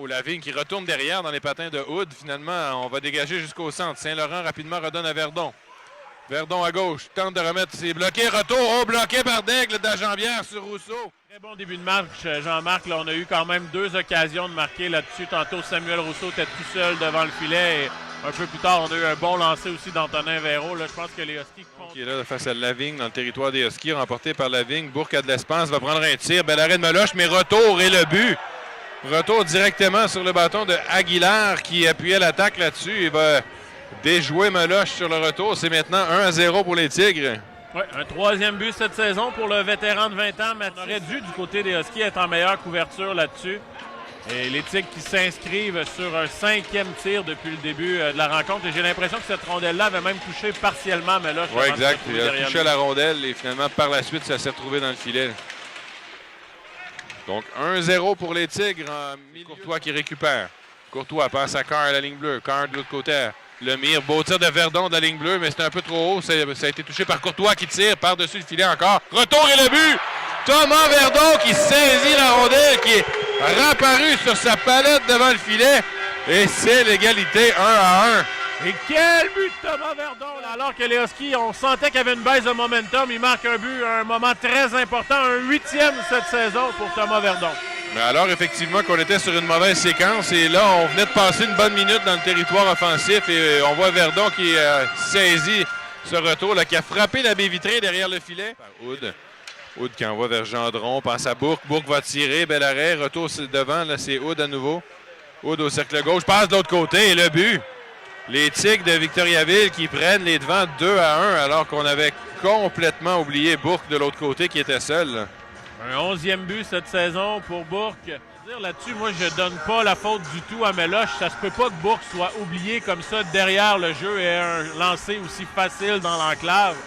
Oh, Lavigne qui retourne derrière dans les patins de Hood. Finalement, on va dégager jusqu'au centre. Saint-Laurent rapidement redonne à Verdon. Verdon à gauche, tente de remettre ses bloqués. Retour, oh, bloqué par Daigle d'Ajambière sur Rousseau. Très bon début de match, Jean-Marc. On a eu quand même 2 occasions de marquer là-dessus. Tantôt, Samuel Rousseau était tout seul devant le filet. Et un peu plus tard, on a eu un bon lancer aussi d'Antonin Véro. Là, je pense que les Huskies qui est là face à Lavigne dans le territoire des Huskies, remporté par Lavigne. Bourque a de l'espace, va prendre un tir. Bel arrêt de Meloche, mais retour et le but. Retour directement sur le bâton de Aguilar qui appuyait l'attaque là-dessus. Il va déjouer Meloche sur le retour. C'est maintenant 1-0 pour les Tigres. Oui, un 3e but cette saison pour le vétéran de 20 ans. Mais on aurait dû, du côté des Huskies, être en meilleure couverture là-dessus. Et les Tigres qui s'inscrivent sur un 5e tir depuis le début de la rencontre. Et j'ai l'impression que cette rondelle-là avait même touché partiellement Meloche. Oui, exact. Il a touché à la rondelle et finalement, par la suite, ça s'est retrouvé dans le filet. Donc, 1-0 pour les Tigres. Courtois qui récupère. Courtois passe à Carr à la ligne bleue. Carr de l'autre côté. Lemire, beau tir de Verdon de la ligne bleue, mais c'était un peu trop haut. Ça a été touché par Courtois qui tire par-dessus le filet encore. Retour et le but! Thomas Verdon qui saisit la rondelle, qui est reapparu sur sa palette devant le filet. Et c'est l'égalité 1-1. Et quel but de Thomas Verdon! Là, alors que les Huskies, on sentait qu'il y avait une baisse de momentum. Il marque un but à un moment très important, un 8e cette saison pour Thomas Verdon. Mais alors, effectivement, qu'on était sur une mauvaise séquence. Et là, on venait de passer une bonne minute dans le territoire offensif. Et on voit Verdon qui saisit ce retour, là, qui a frappé la baie vitrée derrière le filet. Hood. Hood qui envoie vers Gendron, passe à Bourque. Bourque va tirer, bel arrêt. Retour devant, là, c'est Hood à nouveau. Hood au cercle gauche, passe de l'autre côté et le but. Les Tigres de Victoriaville qui prennent les devants 2-1 alors qu'on avait complètement oublié Bourque de l'autre côté qui était seul. Un 11e but cette saison pour Bourque. Là-dessus, moi, je donne pas la faute du tout à Meloche. Ça se peut pas que Bourque soit oublié comme ça derrière le jeu et un lancer aussi facile dans l'enclave.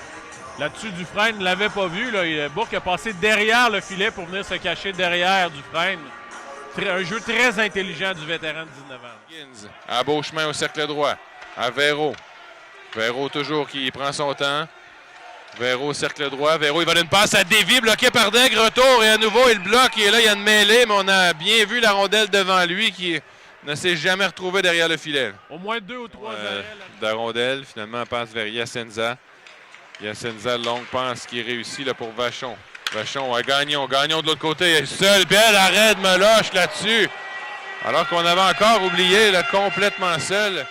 Là-dessus, Dufresne ne l'avait pas vu. Là. Bourque a passé derrière le filet pour venir se cacher derrière Dufresne. Un jeu très intelligent du vétéran de 19 ans. À Beauchemin au cercle droit. À Véro. Véro toujours qui prend son temps. Véro au cercle droit. Véro, il va donner une passe à Davy, bloqué par Daigle. Retour et à nouveau, il bloque. Et là, il y a une mêlée, mais on a bien vu la rondelle devant lui qui ne s'est jamais retrouvé derrière le filet. Au moins 2 ou 3 arrêts. La rondelle, finalement, passe vers Yacenza. Yacenza, longue passe qui réussit là, pour Vachon. Vachon à Gagnon. Gagnon de l'autre côté. Seul, bel arrêt de Meloche là-dessus. Alors qu'on avait encore oublié, là, complètement seul.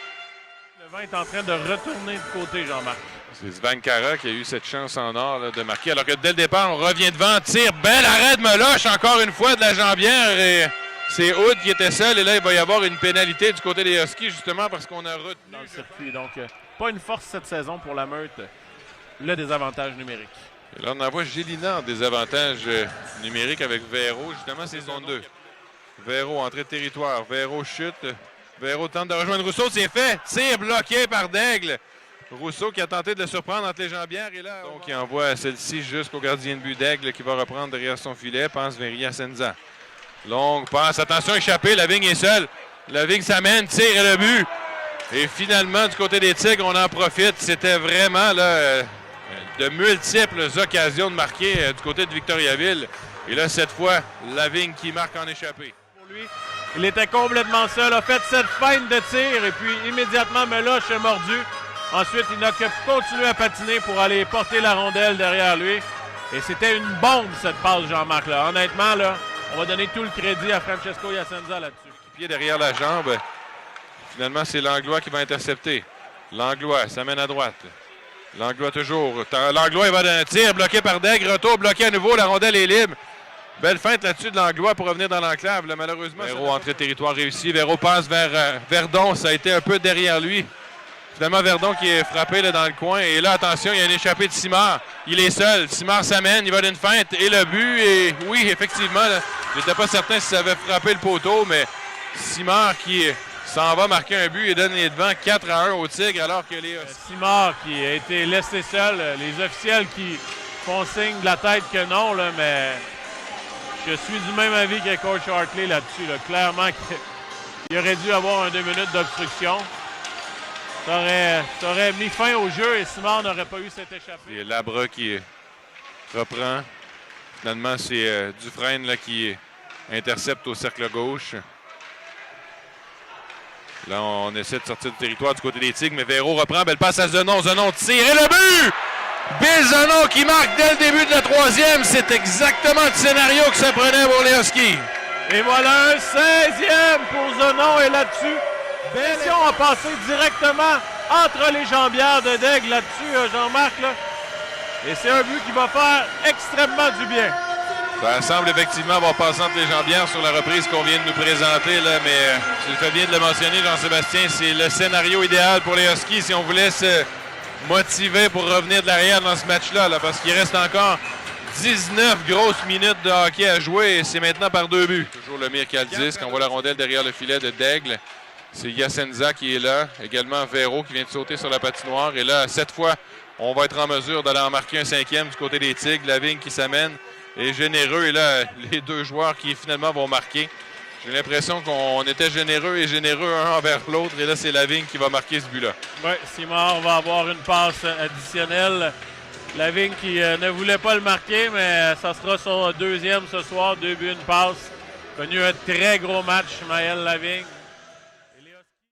Le vent est en train de retourner de côté, Jean-Marc. C'est Svan Kara qui a eu cette chance en or là, de marquer. Alors que dès le départ, on revient devant, tire, bel arrêt de Meloche, encore une fois de la jambière. Et c'est Hood qui était seul. Et là, il va y avoir une pénalité du côté des Huskies, justement, parce qu'on a retenu dans le circuit. Donc, pas une force cette saison pour la Meute. Le désavantage numérique. Et là, on envoie Gélina en désavantage numérique avec Véro. Justement, c'est zone 2. Véro, entrée de territoire. Véro chute. Véro tente de rejoindre Rousseau. C'est fait. Tir bloqué par Daigle. Rousseau qui a tenté de le surprendre entre les jambières. Et là, donc, il envoie celle-ci jusqu'au gardien de but Daigle qui va reprendre derrière son filet. Passe vers Yacenza. Longue passe. Attention, échappé. Lavigne est seul. Lavigne s'amène. Tire et le but. Et finalement, du côté des Tigres, on en profite. C'était vraiment là, de multiples occasions de marquer du côté de Victoriaville. Et là, cette fois, Lavigne qui marque en échappé. Pour lui, il était complètement seul. A fait cette feinte de tir et puis immédiatement, Meloche est mordu. Ensuite, il n'a que continué à patiner pour aller porter la rondelle derrière lui. Et c'était une bombe, cette passe, Jean-Marc. Là. Honnêtement, là, on va donner tout le crédit à Francesco Yacenza là-dessus. Pied derrière la jambe. Finalement, c'est Langlois qui va intercepter. Langlois s'amène à droite. Langlois toujours. Langlois, il va d'un tir bloqué par Daigle. Retour bloqué à nouveau. La rondelle est libre. Belle feinte là-dessus de Langlois pour revenir dans l'enclave. Malheureusement, Véro entrée territoire réussi. Véro passe vers Verdon. Ça a été un peu derrière lui. Finalement, Verdon qui est frappé là, dans le coin. Et là, attention, il y a une échappée de Simard. Il est seul. Simard s'amène. Il va d'une feinte. Et le but. Et oui, effectivement, je n'étais pas certain si ça avait frappé le poteau, mais Simard qui s'en va marquer un but et donne les devants 4-1 aux Tigres alors que les... Simard qui a été laissé seul. Les officiels qui font signe de la tête que non, là, mais je suis du même avis que coach Hartley là-dessus. Là. Clairement, il aurait dû avoir un 2 minutes d'obstruction. Ça aurait mis fin au jeu et Simard n'aurait pas eu cette échappée. C'est Labra qui reprend. Finalement, c'est Dufresne là, qui intercepte au cercle gauche. Là, on essaie de sortir du territoire du côté des Tigres, mais Véro reprend. Belle passe à Zenon. Zenon tire et le but! Bill Zenon qui marque dès le début de la troisième. C'est exactement le scénario que ça prenait pour les Huskies. Et voilà un 16e pour Zenon. Et là-dessus, Bession a passé directement entre les jambières de Daigle là-dessus, Jean-Marc. Là. Et c'est un but qui va faire extrêmement du bien. Ça semble effectivement avoir passé entre les jambières sur la reprise qu'on vient de nous présenter, là, mais tu fais bien de le mentionner, Jean-Sébastien, c'est le scénario idéal pour les Huskies si on voulait se motiver pour revenir de l'arrière dans ce match-là, là, parce qu'il reste encore 19 grosses minutes de hockey à jouer et c'est maintenant par 2 buts. Toujours le Mirkaldis, on voit la rondelle derrière le filet de Daigle. C'est Yasenza qui est là, également Véro qui vient de sauter sur la patinoire. Et là, cette fois, on va être en mesure d'aller en marquer un 5e du côté des Tigres. Lavigne qui s'amène est généreux. Et là, les 2 joueurs qui finalement vont marquer. J'ai l'impression qu'on était généreux et généreux un envers l'autre. Et là, c'est Lavigne qui va marquer ce but-là. Oui, Simard va avoir une passe additionnelle. Lavigne qui ne voulait pas le marquer, mais ça sera son 2e ce soir. 2 buts, une passe. Venu un très gros match, Maël Lavigne.